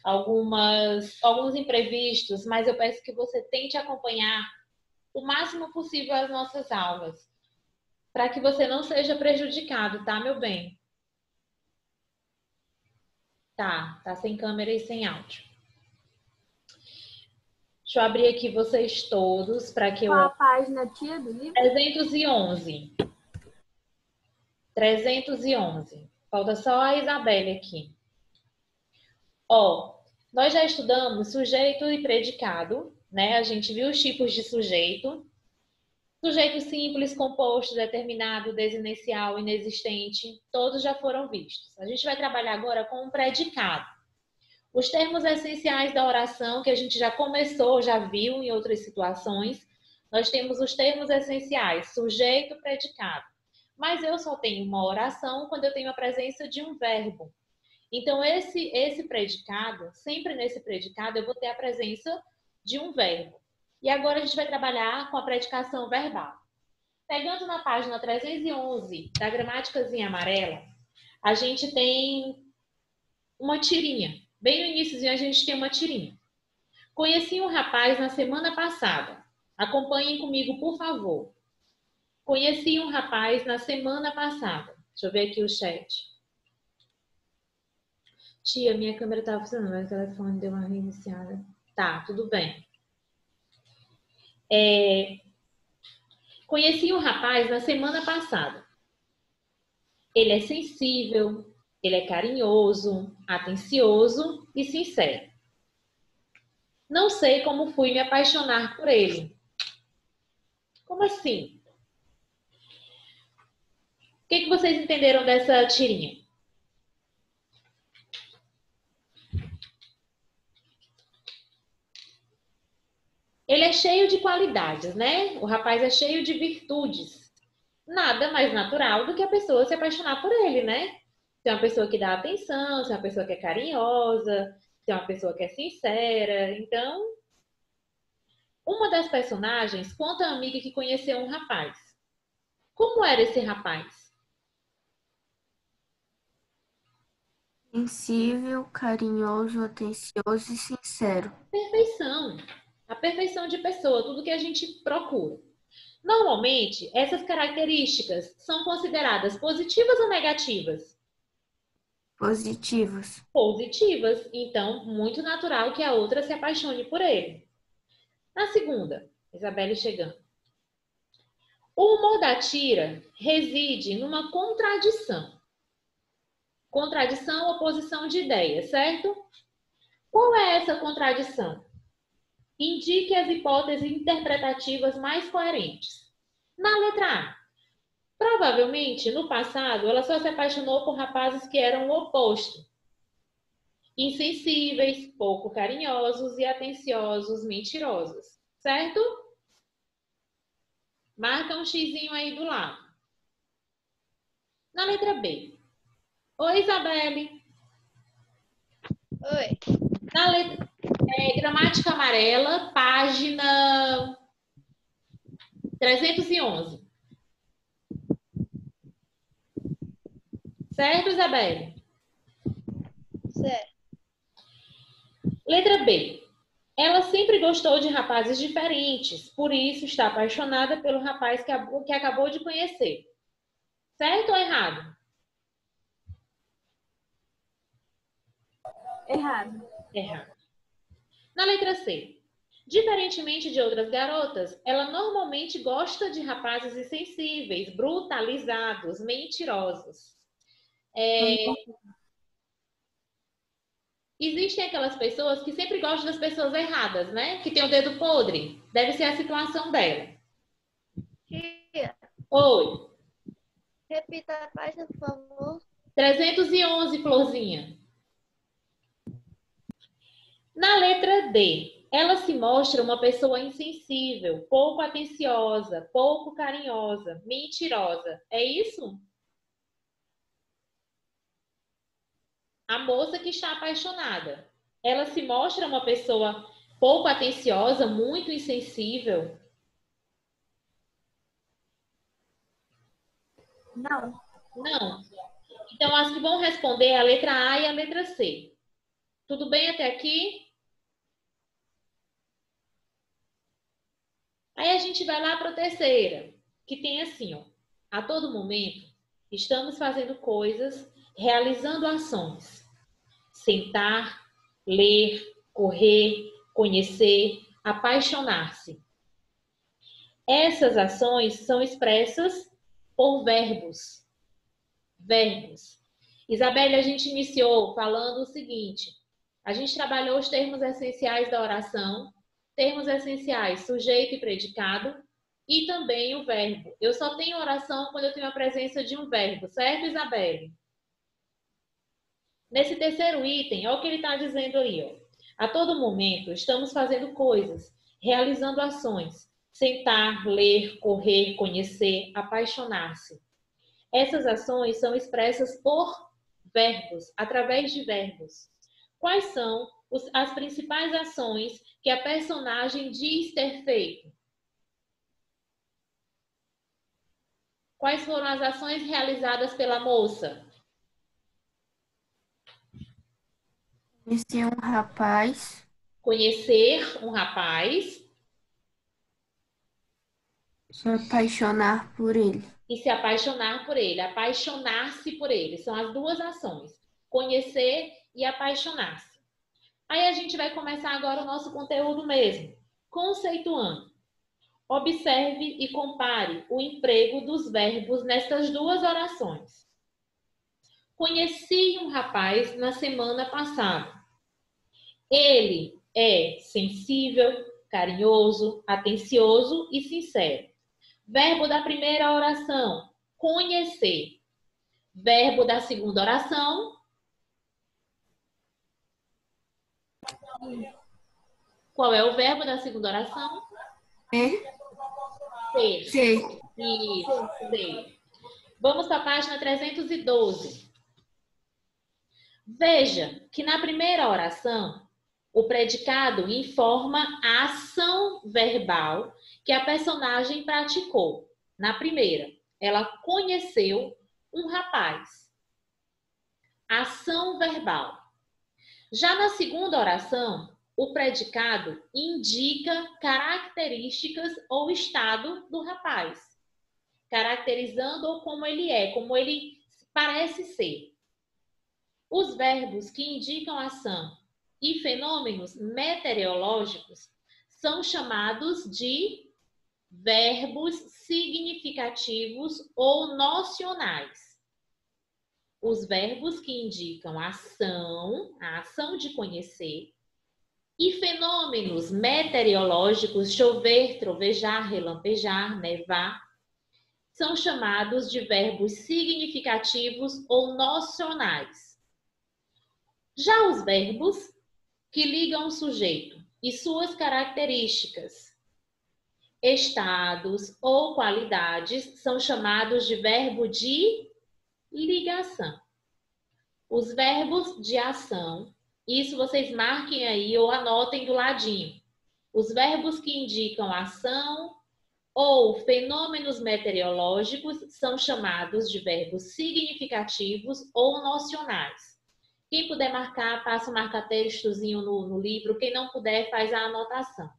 alguns imprevistos, mas eu peço que você tente acompanhar o máximo possível as nossas aulas, para que você não seja prejudicado, tá, meu bem? Tá sem câmera e sem áudio. Deixa eu abrir aqui vocês todos para que eu... Qual a página, tia, do livro? 311. 311. Falta só a Isabelle aqui. Ó, nós já estudamos sujeito e predicado, né? A gente viu os tipos de sujeito. Sujeito simples, composto, determinado, desinicial, inexistente, todos já foram vistos. A gente vai trabalhar agora com um predicado. Os termos essenciais da oração, que a gente já começou, já viu em outras situações, nós temos os termos essenciais, sujeito, predicado. Mas eu só tenho uma oração quando eu tenho a presença de um verbo. Então, esse predicado, sempre nesse predicado, eu vou ter a presença de um verbo. E agora a gente vai trabalhar com a predicação verbal. Pegando na página 311 da Gramáticazinha Amarela, a gente tem uma tirinha. Bem no iníciozinho a gente tem uma tirinha. Conheci um rapaz na semana passada. Acompanhem comigo, por favor. Conheci um rapaz na semana passada. Deixa eu ver aqui o chat. Tia, minha câmera estava funcionando, mas o telefone deu uma reiniciada. Tá, tudo bem. Conheci um rapaz na semana passada. Ele é sensível, ele é carinhoso, atencioso e sincero. Não sei como fui me apaixonar por ele. Como assim? O que vocês entenderam dessa tirinha? Ele é cheio de qualidades, né? O rapaz é cheio de virtudes. Nada mais natural do que a pessoa se apaixonar por ele, né? Se é uma pessoa que dá atenção, se é uma pessoa que é carinhosa, se é uma pessoa que é sincera. Então, uma das personagens conta a amiga que conheceu um rapaz. Como era esse rapaz? Sensível, carinhoso, atencioso e sincero. Perfeição. A perfeição de pessoa, tudo que a gente procura. Normalmente, essas características são consideradas positivas ou negativas? Positivos. Positivas. Então, muito natural que a outra se apaixone por ele. Na segunda, Isabelle chegando. O humor da tira reside numa contradição. Contradição, oposição de ideias, certo? Qual é essa contradição? Indique as hipóteses interpretativas mais coerentes. Na letra A, provavelmente, no passado, ela só se apaixonou por rapazes que eram o oposto. Insensíveis, pouco carinhosos e atenciosos, mentirosos. Certo? Marca um xizinho aí do lado. Na letra B. Oi, Isabelle. Oi. Na letra... gramática amarela, página 311. Certo, Isabelle? Certo. Letra B. Ela sempre gostou de rapazes diferentes, por isso está apaixonada pelo rapaz que acabou de conhecer. Certo ou errado? Errado. Errado. Na letra C. Diferentemente de outras garotas, ela normalmente gosta de rapazes insensíveis, brutalizados, mentirosos. Existem aquelas pessoas que sempre gostam das pessoas erradas, né? Que tem o dedo podre. Deve ser a situação dela. Tia, Oi. repita a página, por favor. 311, Florzinha. Na letra D, ela se mostra uma pessoa insensível, pouco atenciosa, pouco carinhosa, mentirosa. É isso? A moça que está apaixonada. Ela se mostra uma pessoa pouco atenciosa, muito insensível. Não. Não. Então, as que vão responder é a letra A e a letra C. Tudo bem até aqui? Aí a gente vai lá para a terceira, que tem assim, ó. A todo momento, estamos fazendo coisas, realizando ações. Sentar, ler, correr, conhecer, apaixonar-se. Essas ações são expressas por verbos. Verbos. Isabelle, a gente iniciou falando o seguinte: a gente trabalhou os termos essenciais da oração, termos essenciais sujeito e predicado, e também o verbo. Eu só tenho oração quando eu tenho a presença de um verbo, certo, Isabelle? Nesse terceiro item, olha o que ele está dizendo aí, ó. A todo momento estamos fazendo coisas, realizando ações, sentar, ler, correr, conhecer, apaixonar-se. Essas ações são expressas por verbos, através de verbos. Quais são as principais ações que a personagem diz ter feito? Quais foram as ações realizadas pela moça? Conheci um rapaz, Conhecer um rapaz se apaixonar por ele. e se apaixonar por ele, apaixonar-se por ele. São as duas ações, conhecer e apaixonar-se. Aí a gente vai começar agora o nosso conteúdo mesmo, conceituando. Observe e compare o emprego dos verbos nestas duas orações. Conheci um rapaz na semana passada. Ele é sensível, carinhoso, atencioso e sincero. Verbo da primeira oração, conhecer. Verbo da segunda oração. Qual é o verbo da segunda oração? Ser. Ser. Isso, ser. Vamos para a página 312. Veja que na primeira oração, o predicado informa a ação verbal que a personagem praticou. Na primeira, ela conheceu um rapaz. Ação verbal. Já na segunda oração, o predicado indica características ou estado do rapaz, caracterizando-o como ele é, como ele parece ser. Os verbos que indicam ação e fenômenos meteorológicos são chamados de verbos significativos ou nocionais. Os verbos que indicam ação, a ação de conhecer, e fenômenos meteorológicos, chover, trovejar, relampejar, nevar, são chamados de verbos significativos ou nocionais. Já os verbos que ligam o sujeito e suas características, estados ou qualidades são chamados de verbo de ligação. Os verbos de ação, isso vocês marquem aí ou anotem do ladinho. Os verbos que indicam ação ou fenômenos meteorológicos são chamados de verbos significativos ou nocionais. Quem puder marcar, passa o marca-textozinho no livro. Quem não puder, faz a anotação.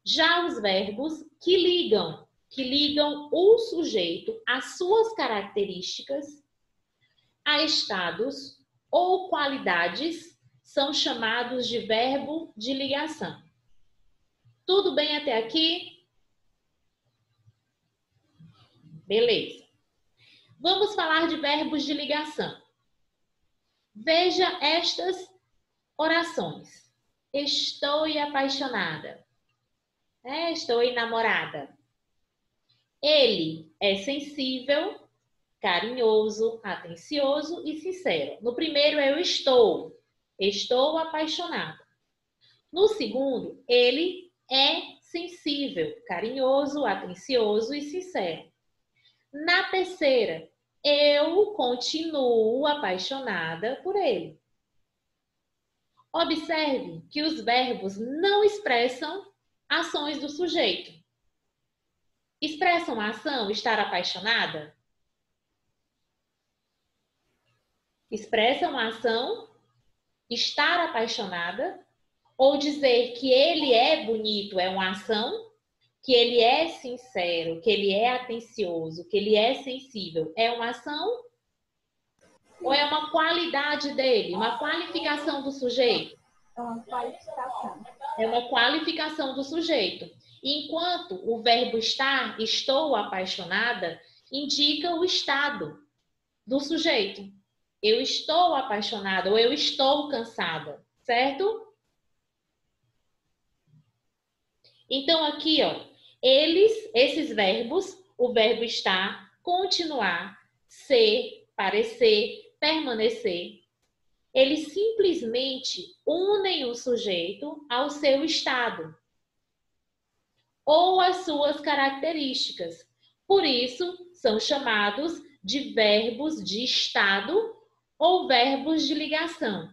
Já os verbos que ligam o sujeito às suas características, a estados ou qualidades, são chamados de verbo de ligação. Tudo bem até aqui? Beleza. Vamos falar de verbos de ligação. Veja estas orações. Estou apaixonada. Estou enamorada. Ele é sensível, carinhoso, atencioso e sincero. No primeiro, eu estou. Estou apaixonada. No segundo, ele é sensível, carinhoso, atencioso e sincero. Na terceira, eu continuo apaixonada por ele. Observe que os verbos não expressam ações do sujeito. Expressam a ação estar apaixonada? Expressam a ação estar apaixonada, ou dizer que ele é bonito é uma ação, que ele é sincero, que ele é atencioso, que ele é sensível é uma ação, ou é uma qualidade dele, uma qualificação do sujeito? É uma qualificação. É uma qualificação do sujeito. Enquanto o verbo estar, estou apaixonada, indica o estado do sujeito. Eu estou apaixonada ou eu estou cansada, certo? Então aqui, ó, esses verbos, o verbo estar, continuar, ser, parecer, permanecer, eles simplesmente unem o sujeito ao seu estado ou às suas características. Por isso, são chamados de verbos de estado ou verbos de ligação.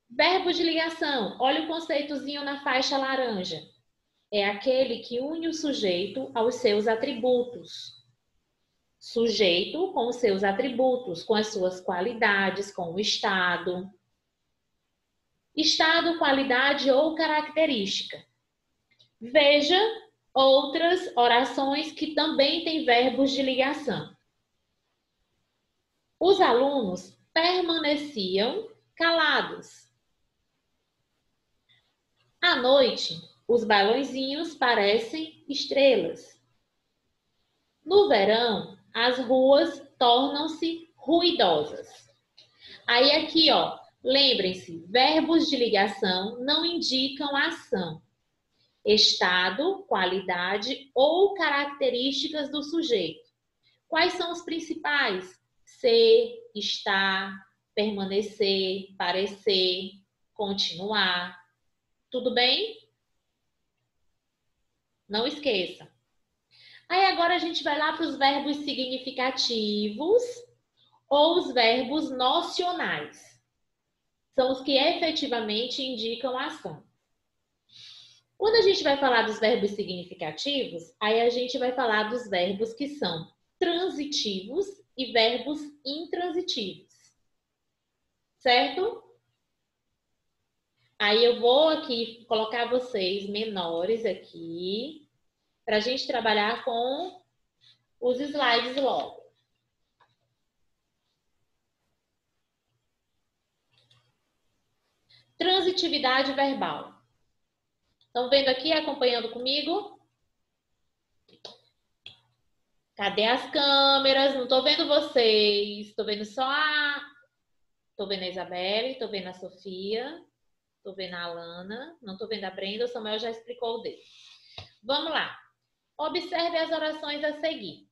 Verbo de ligação, olha o conceitozinho na faixa laranja. É aquele que une o sujeito aos seus atributos. Sujeito com os seus atributos, com as suas qualidades, com o estado. Estado, qualidade ou característica. Veja outras orações que também têm verbos de ligação. Os alunos permaneciam calados. À noite, os balõezinhos parecem estrelas. No verão, as ruas tornam-se ruidosas. Aí aqui, ó, lembrem-se, verbos de ligação não indicam ação, estado, qualidade ou características do sujeito. Quais são os principais? Ser, estar, permanecer, parecer, continuar. Tudo bem? Não esqueça. Aí agora a gente vai lá para os verbos significativos ou os verbos nocionais. São os que efetivamente indicam a ação. Quando a gente vai falar dos verbos significativos, aí a gente vai falar dos verbos que são transitivos e verbos intransitivos. Certo? Aí eu vou aqui colocar vocês menores aqui, para a gente trabalhar com os slides logo. Transitividade verbal. Estão vendo aqui, acompanhando comigo? Cadê as câmeras? Não estou vendo vocês. Estou vendo só a... Estou vendo a Isabelle, estou vendo a Sofia, estou vendo a Alana, não estou vendo a Brenda, o Samuel já explicou o dele. Vamos lá. Observe as orações a seguir.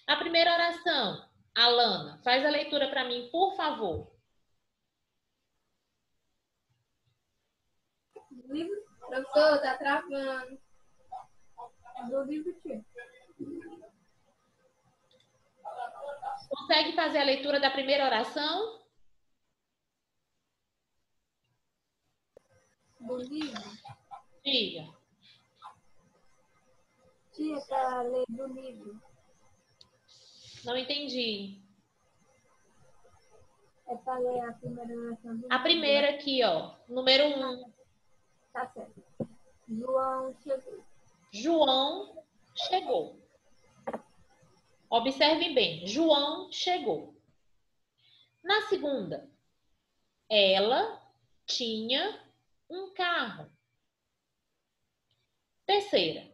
A primeira oração, Alana, faz a leitura para mim, por favor. Livro, professor, tá travando. Do livro aqui. Consegue fazer a leitura da primeira oração? Do livro? Diga. Tia, para ler do livro. Não entendi. É para ler a primeira oração do livro. A primeira aqui, ó, número 1. Tá certo. João chegou. João chegou. Observem bem, João chegou. Na segunda, ela tinha um carro. Terceira,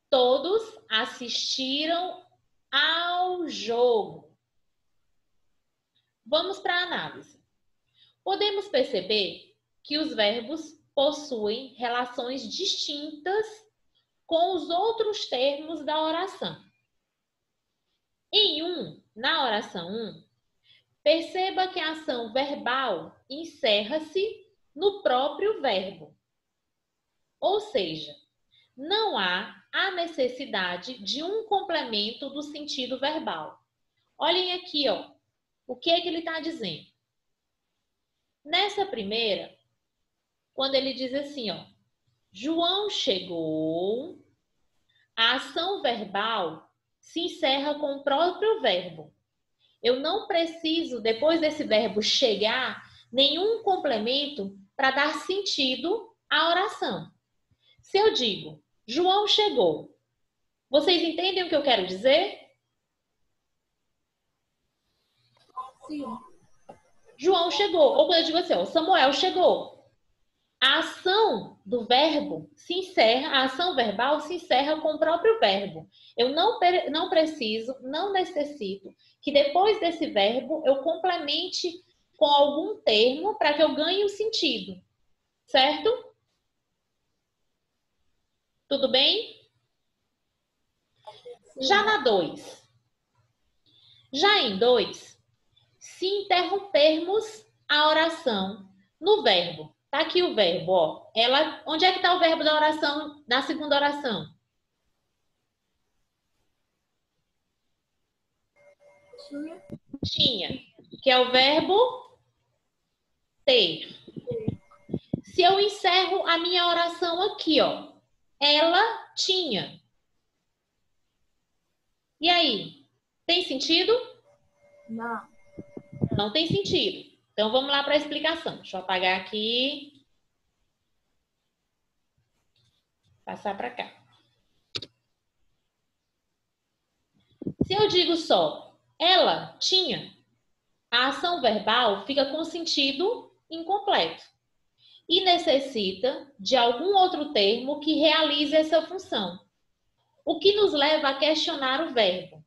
todos assistiram ao jogo. Vamos para a análise. Podemos perceber que os verbos possuem relações distintas com os outros termos da oração. Na oração 1, perceba que a ação verbal encerra-se no próprio verbo. Ou seja, não há a necessidade de um complemento do sentido verbal. Olhem aqui, ó, o que é que ele está dizendo. Nessa primeira, quando ele diz assim, ó, João chegou, a ação verbal se encerra com o próprio verbo. Eu não preciso, depois desse verbo chegar, nenhum complemento para dar sentido à oração. Se eu digo, João chegou, vocês entendem o que eu quero dizer? Sim. João chegou. Ou quando eu digo assim, ó, Samuel chegou. A ação do verbo se encerra, a ação verbal se encerra com o próprio verbo. Eu não preciso, não necessito que depois desse verbo eu complemente com algum termo para que eu ganhe o sentido. Certo? Tudo bem? Já na 2. Já em 2, se interrompermos a oração no verbo. Tá aqui o verbo, ó. Onde é que está o verbo da oração, na segunda oração? Tinha, que é o verbo ter. Se eu encerro a minha oração aqui, ó. Ela tinha. E aí? Tem sentido? Não. Não tem sentido. Então, vamos lá para a explicação. Deixa eu apagar aqui. Passar para cá. Se eu digo só, ela tinha, a ação verbal fica com sentido incompleto e necessita de algum outro termo que realize essa função. O que nos leva a questionar o verbo.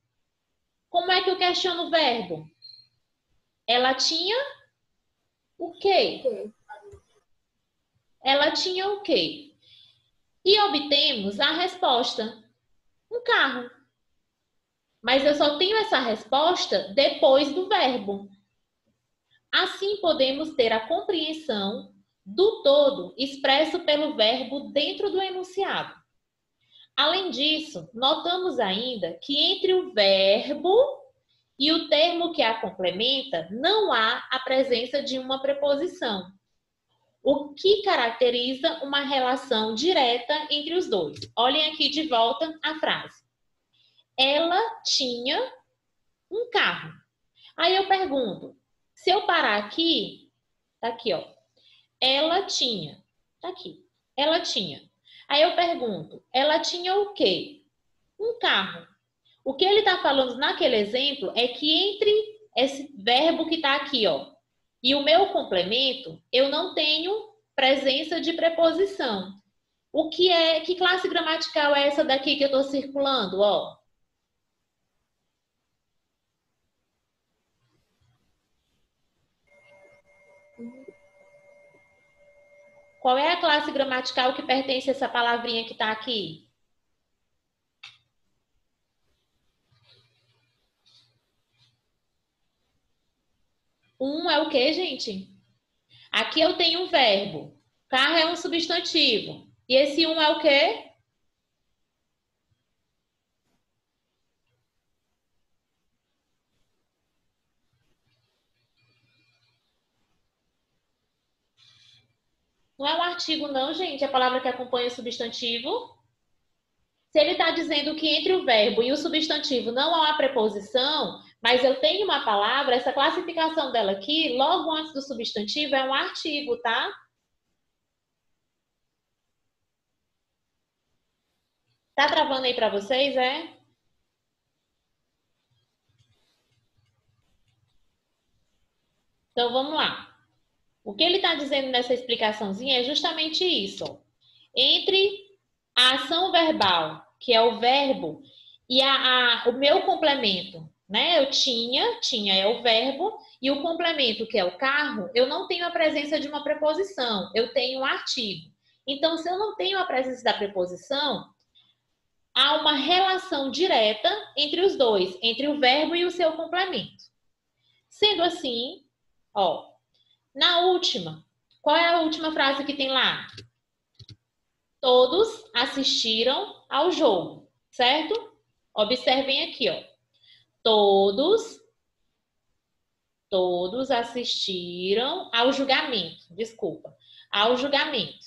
Como é que eu questiono o verbo? Ela tinha o quê? Ela tinha o quê? E obtemos a resposta. Um carro. Mas eu só tenho essa resposta depois do verbo. Assim podemos ter a compreensão do todo expresso pelo verbo dentro do enunciado. Além disso, notamos ainda que entre o verbo e o termo que a complementa não há a presença de uma preposição, o que caracteriza uma relação direta entre os dois. Olhem aqui de volta a frase. Ela tinha um carro. Aí eu pergunto, se eu parar aqui, tá aqui, ó. Ela tinha, tá aqui. Ela tinha. Aí eu pergunto, ela tinha o quê? Um carro. O que ele está falando naquele exemplo é que entre esse verbo que está aqui, ó, e o meu complemento, eu não tenho presença de preposição. Que classe gramatical é essa daqui que eu estou circulando, ó? Qual é a classe gramatical que pertence a essa palavrinha que está aqui? Um é o quê, gente? Aqui eu tenho um verbo. Carro é um substantivo. E esse um é o quê? Não é um artigo, não, gente. É a palavra que acompanha o substantivo. Se ele está dizendo que entre o verbo e o substantivo não há uma preposição, mas eu tenho uma palavra, essa classificação dela aqui, logo antes do substantivo, é um artigo, tá? Tá travando aí para vocês, é? Então, vamos lá. O que ele está dizendo nessa explicaçãozinha é justamente isso. Ó. Entre a ação verbal, que é o verbo, e o meu complemento, né? Eu tinha é o verbo, e o complemento, que é o carro, eu não tenho a presença de uma preposição, eu tenho um artigo. Então, se eu não tenho a presença da preposição, há uma relação direta entre os dois, entre o verbo e o seu complemento. Sendo assim, ó, na última, qual é a última frase que tem lá? Todos assistiram ao jogo, certo? Observem aqui, ó. Todos assistiram ao julgamento. Desculpa. Ao julgamento.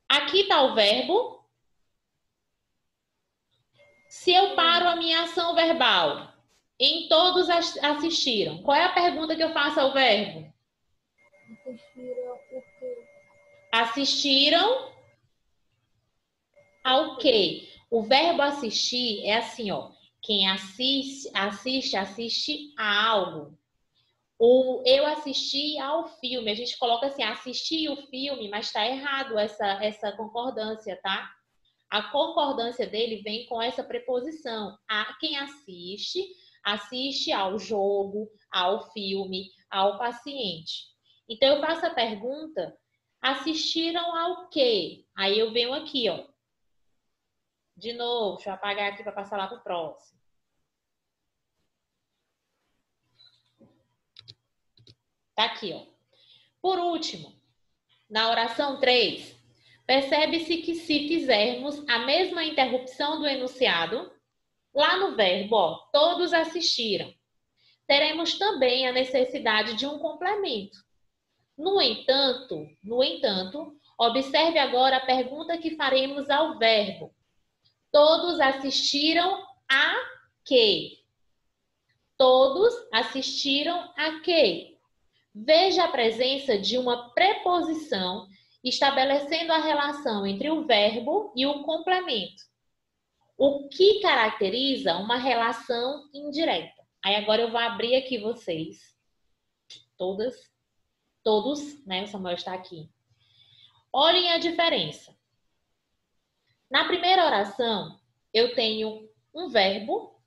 Aqui está o verbo. Se eu paro a minha ação verbal, Em todos assistiram. Qual é a pergunta que eu faço ao verbo? Assistiram o quê? Assistiram ao quê? O verbo assistir é assim, ó. Quem assiste a algo. O eu assisti ao filme. A gente coloca assim, assisti o filme, mas está errado essa concordância, tá? A concordância dele vem com essa preposição. Quem assiste ao jogo, ao filme, ao paciente. Então, eu faço a pergunta, assistiram ao quê? Aí eu venho aqui, ó. De novo, deixa eu apagar aqui para passar lá para o próximo. Tá aqui, ó. Por último, na oração 3, percebe-se que se fizermos a mesma interrupção do enunciado, lá no verbo, ó, todos assistiram, teremos também a necessidade de um complemento. No entanto, observe agora a pergunta que faremos ao verbo. Todos assistiram a quê? Todos assistiram a quê? Veja a presença de uma preposição estabelecendo a relação entre o verbo e o complemento. O que caracteriza uma relação indireta. Aí agora eu vou abrir aqui vocês, todos, né? O Samuel está aqui. Olhem a diferença. Na primeira oração, eu tenho um verbo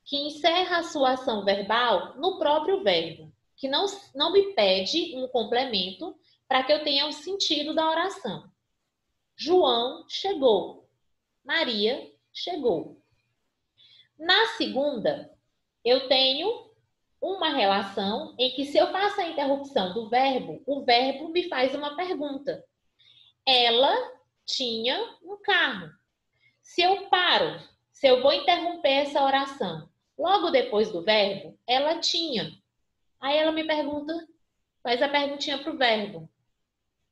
que encerra a sua ação verbal no próprio verbo, que não me pede um complemento para que eu tenha o sentido da oração. João chegou. Maria chegou. Na segunda, eu tenho uma relação em que, se eu faço a interrupção do verbo, o verbo me faz uma pergunta. Ela tinha um carro. Se eu vou interromper essa oração, logo depois do verbo, ela tinha. Aí ela me pergunta, faz a perguntinha para o verbo.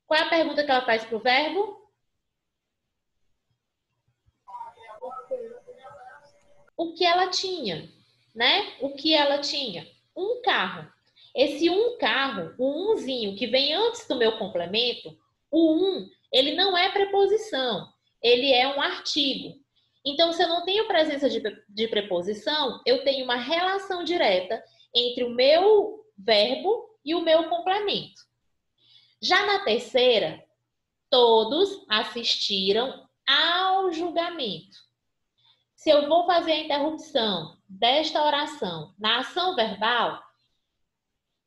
Qual é a pergunta que ela faz para o verbo? O que ela tinha, né? O que ela tinha? Um carro. Esse um carro, o umzinho que vem antes do meu complemento, o um, ele não é preposição, ele é um artigo. Então, se eu não tenho presença de preposição, eu tenho uma relação direta entre o meu verbo e o meu complemento. Já na terceira, todos assistiram ao julgamento. Se eu vou fazer a interrupção desta oração na ação verbal,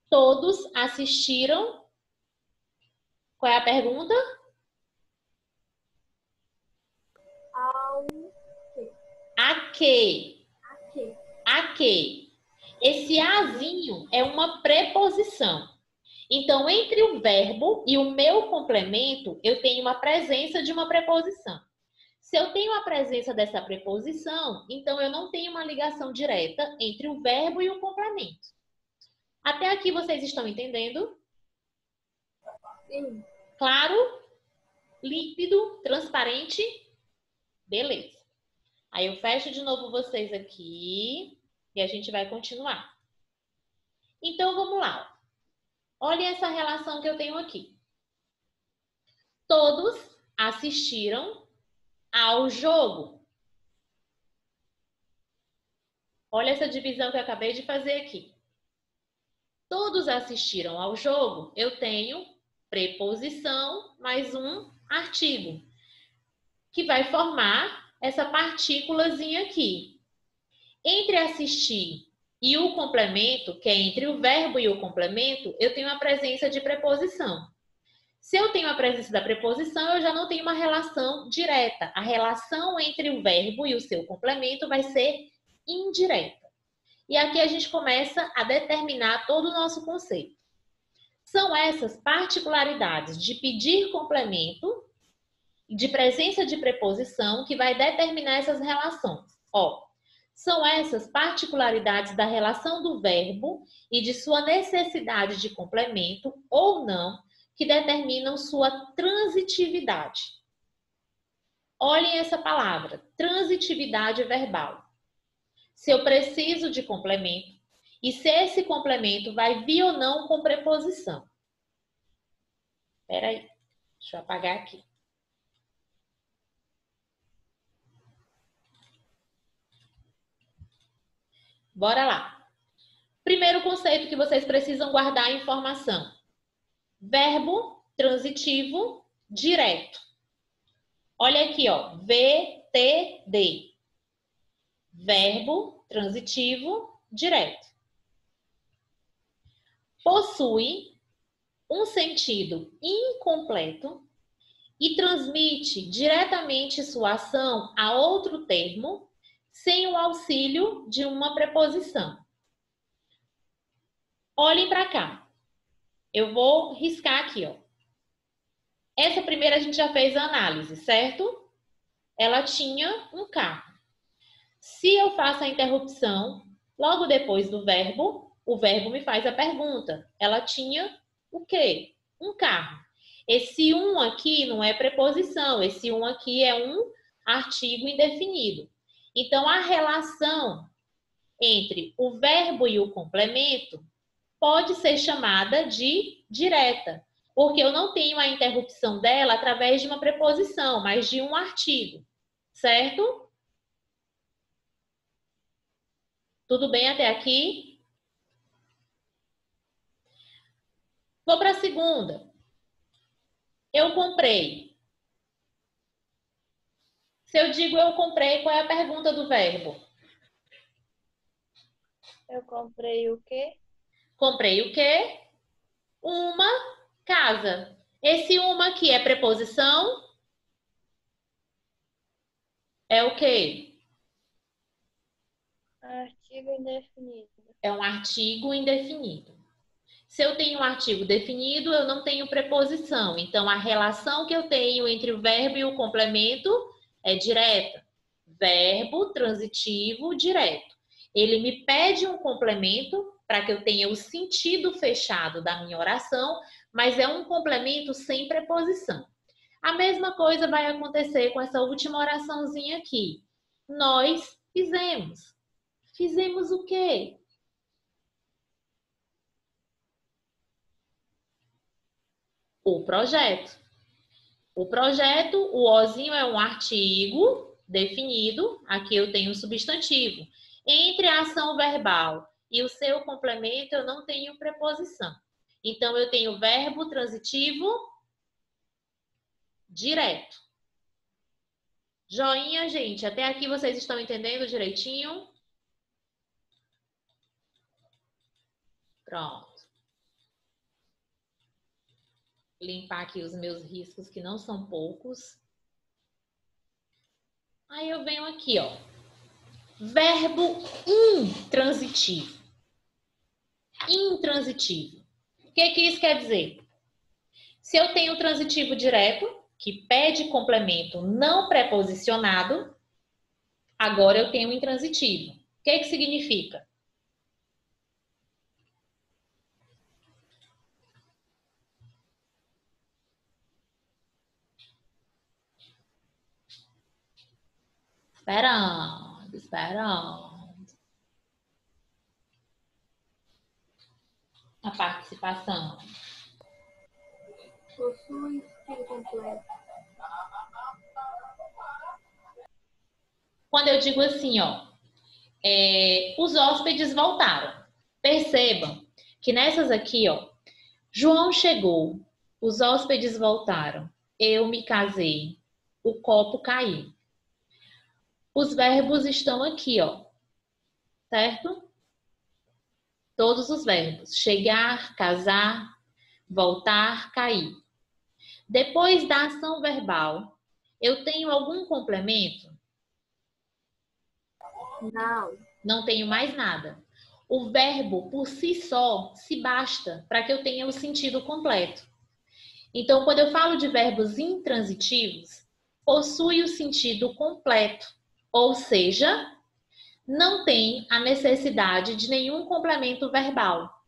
todos assistiram. Qual é a pergunta? Ao A quê? a quê? A quê? Esse azinho é uma preposição. Então, entre o verbo e o meu complemento, eu tenho uma presença de uma preposição. Se eu tenho a presença dessa preposição, então eu não tenho uma ligação direta entre o verbo e o complemento. Até aqui vocês estão entendendo? Sim. Claro? Límpido? Transparente? Beleza. Aí eu fecho de novo vocês aqui e a gente vai continuar. Então, vamos lá. Olha essa relação que eu tenho aqui. Todos assistiram ao jogo. Olha essa divisão que eu acabei de fazer aqui. Todos assistiram ao jogo, eu tenho preposição mais um artigo, que vai formar essa partículazinha aqui. Entre assistir e o complemento, que é entre o verbo e o complemento, eu tenho a presença de preposição. Se eu tenho a presença da preposição, eu já não tenho uma relação direta. A relação entre o verbo e o seu complemento vai ser indireta. E aqui a gente começa a determinar todo o nosso conceito. São essas particularidades de pedir complemento, de presença de preposição, que vai determinar essas relações. Ó, são essas particularidades da relação do verbo e de sua necessidade de complemento ou não, que determinam sua transitividade. Olhem essa palavra, transitividade verbal. se eu preciso de complemento e se esse complemento vai vir ou não com preposição. Espera aí, deixa eu apagar aqui. Bora lá. Primeiro conceito que vocês precisam guardar a informação. Verbo transitivo direto. Olha aqui, ó, VTD. Verbo transitivo direto. Possui um sentido incompleto e transmite diretamente sua ação a outro termo sem o auxílio de uma preposição. Olhem para cá. Eu vou riscar aqui, ó. Essa primeira a gente já fez a análise, certo? Ela tinha um carro. Se eu faço a interrupção, logo depois do verbo, o verbo me faz a pergunta. Ela tinha o quê? Um carro. Esse um aqui não é preposição, esse um aqui é um artigo indefinido. Então, a relação entre o verbo e o complemento pode ser chamada de direta, porque eu não tenho a interrupção dela através de uma preposição, mas de um artigo, certo? Tudo bem até aqui? Vou para a segunda. Eu comprei. Se eu digo eu comprei, qual é a pergunta do verbo? Eu comprei o quê? Comprei o quê? Uma casa. Esse uma aqui é preposição? É o quê? Artigo indefinido. É um artigo indefinido. Se eu tenho um artigo definido, eu não tenho preposição. Então, a relação que eu tenho entre o verbo e o complemento é direta. Verbo transitivo direto. Ele me pede um complemento para que eu tenha o sentido fechado da minha oração, mas é um complemento sem preposição. A mesma coisa vai acontecer com essa última oraçãozinha aqui. Nós fizemos. Fizemos o quê? O projeto. O projeto, o ozinho é um artigo definido. Aqui eu tenho um substantivo. Entre a ação verbal e o seu complemento, eu não tenho preposição. Então, eu tenho verbo transitivo direto. Joinha, gente. Até aqui vocês estão entendendo direitinho? Pronto. Limpar aqui os meus riscos, que não são poucos. Aí eu venho aqui, ó. Verbo intransitivo. Intransitivo. O que isso quer dizer? Se eu tenho transitivo direto, que pede complemento não preposicionado, agora eu tenho intransitivo. O que significa? Esperando. A participação. Possui incompleto. Quando eu digo assim, ó, os hóspedes voltaram. Percebam que nessas aqui, ó, João chegou, os hóspedes voltaram, eu me casei, o copo caiu. Os verbos estão aqui, ó, certo? Todos os verbos. Chegar, casar, voltar, cair. Depois da ação verbal, eu tenho algum complemento? Não. Não tenho mais nada. O verbo, por si só, se basta para que eu tenha o sentido completo. Então, quando eu falo de verbos intransitivos, possui o sentido completo. Ou seja, não tem a necessidade de nenhum complemento verbal.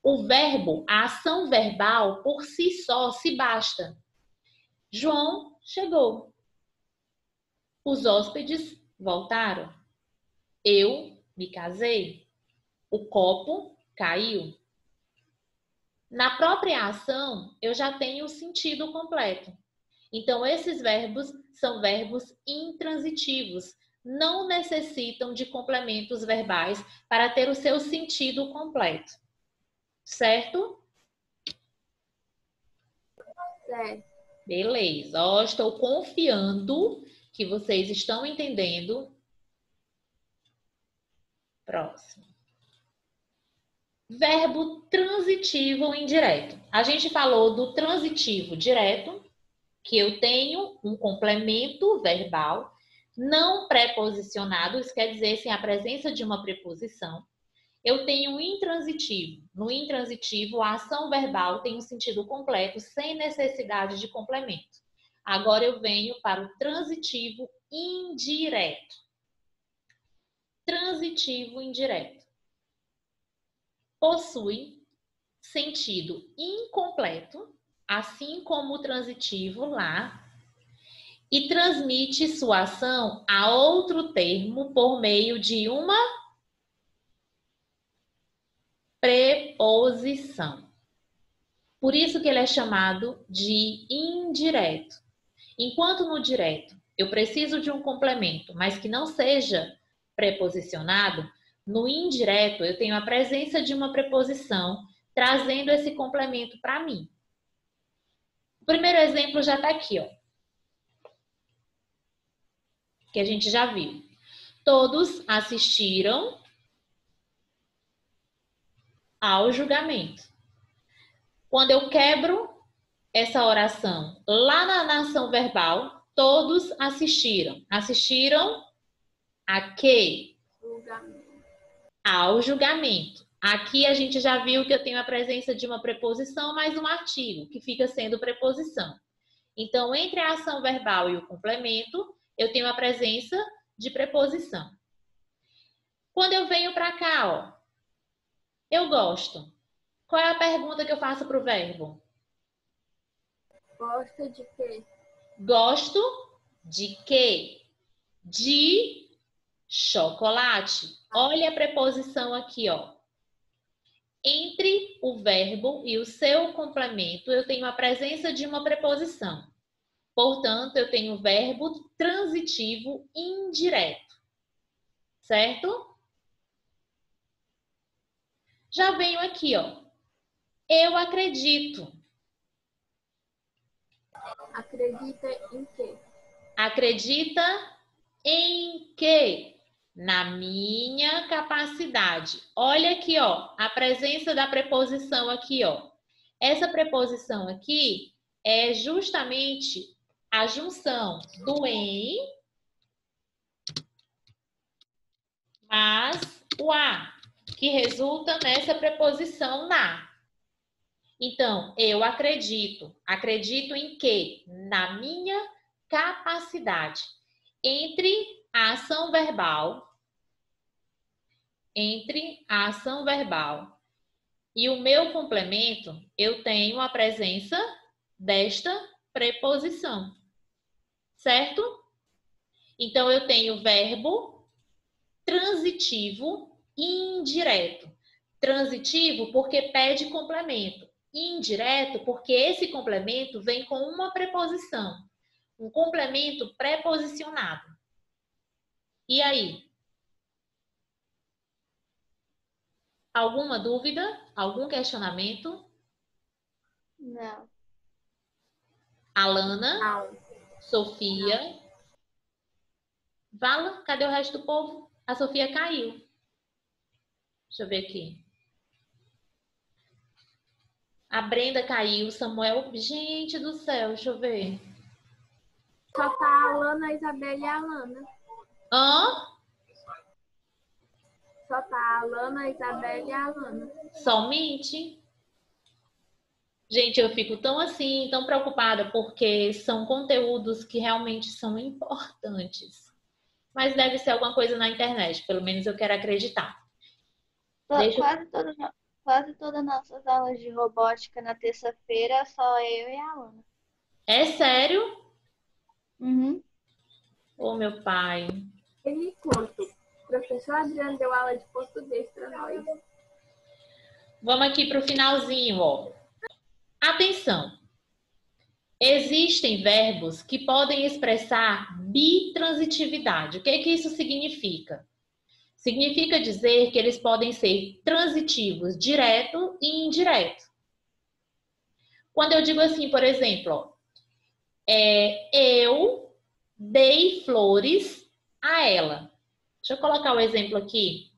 O verbo, a ação verbal, por si só, se basta. João chegou. Os hóspedes voltaram. Eu me casei. O copo caiu. Na própria ação, eu já tenho o sentido completo. Então, esses verbos são verbos intransitivos. Não necessitam de complementos verbais para ter o seu sentido completo. Certo? Certo. Beleza. Ó, estou confiando que vocês estão entendendo. Próximo. Verbo transitivo indireto. A gente falou do transitivo direto, que eu tenho um complemento verbal não preposicionado, isso quer dizer sem a presença de uma preposição. Eu tenho um intransitivo. No intransitivo, a ação verbal tem um sentido completo, sem necessidade de complemento. Agora eu venho para o transitivo indireto. Transitivo indireto. Possui sentido incompleto, assim como o transitivo lá, e transmite sua ação a outro termo por meio de uma preposição. Por isso que ele é chamado de indireto. Enquanto no direto eu preciso de um complemento, mas que não seja preposicionado, no indireto eu tenho a presença de uma preposição trazendo esse complemento para mim. O primeiro exemplo já está aqui, ó, que a gente já viu. Todos assistiram ao julgamento. Quando eu quebro essa oração lá na ação verbal, todos assistiram. Assistiram a quê? Julgamento. Ao julgamento. Aqui a gente já viu que eu tenho a presença de uma preposição mais um artigo, que fica sendo preposição. Então, entre a ação verbal e o complemento, eu tenho a presença de preposição. Quando eu venho para cá, ó, eu gosto. Qual é a pergunta que eu faço para o verbo? Gosta de quê? Gosto de quê? De chocolate. Olha a preposição aqui, ó. Entre o verbo e o seu complemento, eu tenho a presença de uma preposição. Portanto, eu tenho o verbo transitivo indireto. Certo? Já venho aqui, ó. Eu acredito. Acredita em quê? Acredita em quê? Na minha capacidade. Olha aqui, ó, a presença da preposição aqui, ó. Essa preposição aqui é justamente a junção do em mais o a, que resulta nessa preposição na. Então, eu acredito. Acredito em quê? Na minha capacidade. Entre a ação verbal e o meu complemento, eu tenho a presença desta preposição. Certo? Então, eu tenho verbo transitivo indireto. Transitivo porque pede complemento. Indireto porque esse complemento vem com uma preposição. Um complemento preposicionado. E aí? Alguma dúvida? Algum questionamento? Não. Alana? Não. Sofia? Vala? Cadê o resto do povo? A Sofia caiu. Deixa eu ver aqui. A Brenda caiu. Samuel... Gente do céu, deixa eu ver. Só tá a Alana, a Isabela e a Alana. Hã? Só tá a Alana, a Isabela e a Alana. Somente? Gente, eu fico tão assim, tão preocupada, porque são conteúdos que realmente são importantes. Mas deve ser alguma coisa na internet, pelo menos eu quero acreditar. Deixa eu- Quase todas as nossas aulas de robótica na terça-feira, só eu e a Ana. É sério? Uhum. Ô, meu pai. E me conta, O professor Adriano deu aula de português para nós. Vamos aqui para o finalzinho, ó. Atenção! Existem verbos que podem expressar bitransitividade. O que que isso significa? Significa dizer que eles podem ser transitivos direto e indireto. Quando eu digo assim, por exemplo, ó, eu dei flores a ela. Deixa eu colocar o exemplo aqui.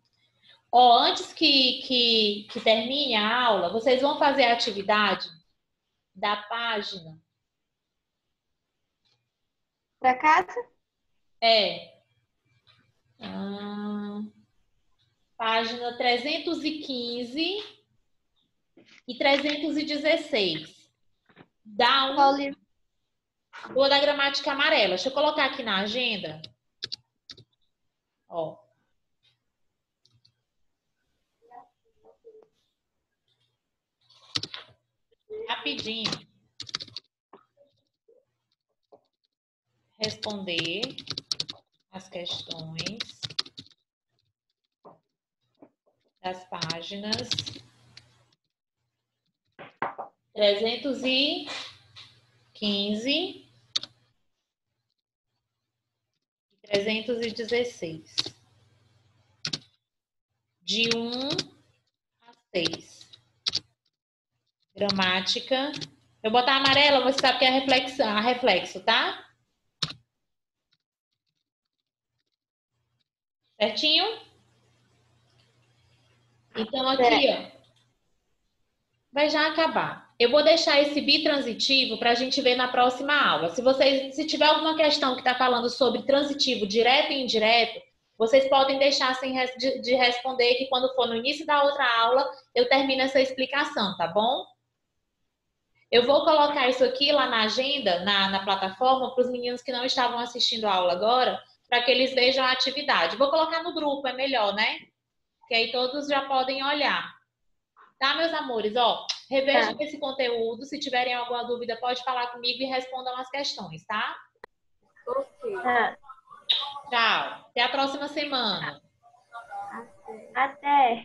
Ó, antes que termine a aula, vocês vão fazer a atividade da página. Pra casa? Página 315 e 316. Qual livro? Ou da gramática amarela. Deixa eu colocar aqui na agenda. Ó. Rapidinho. Responder as questões das páginas 315 e 316. De 1 a 6. Gramática. Eu botar amarela, você sabe que é reflexo, tá? Certinho? Então, aqui, ó. Vai já acabar. Eu vou deixar esse bitransitivo para a gente ver na próxima aula. Se tiver alguma questão que está falando sobre transitivo direto e indireto, vocês podem deixar de responder, que quando for no início da outra aula, eu termino essa explicação, tá bom? Eu vou colocar isso aqui lá na agenda, na plataforma, para os meninos que não estavam assistindo a aula agora, para que eles vejam a atividade. Vou colocar no grupo, é melhor, né? Que aí todos já podem olhar. Tá, meus amores? Ó, revejam esse conteúdo. Se tiverem alguma dúvida, pode falar comigo e respondam as questões, tá? Ok. Tá. Tchau. Até a próxima semana. Até.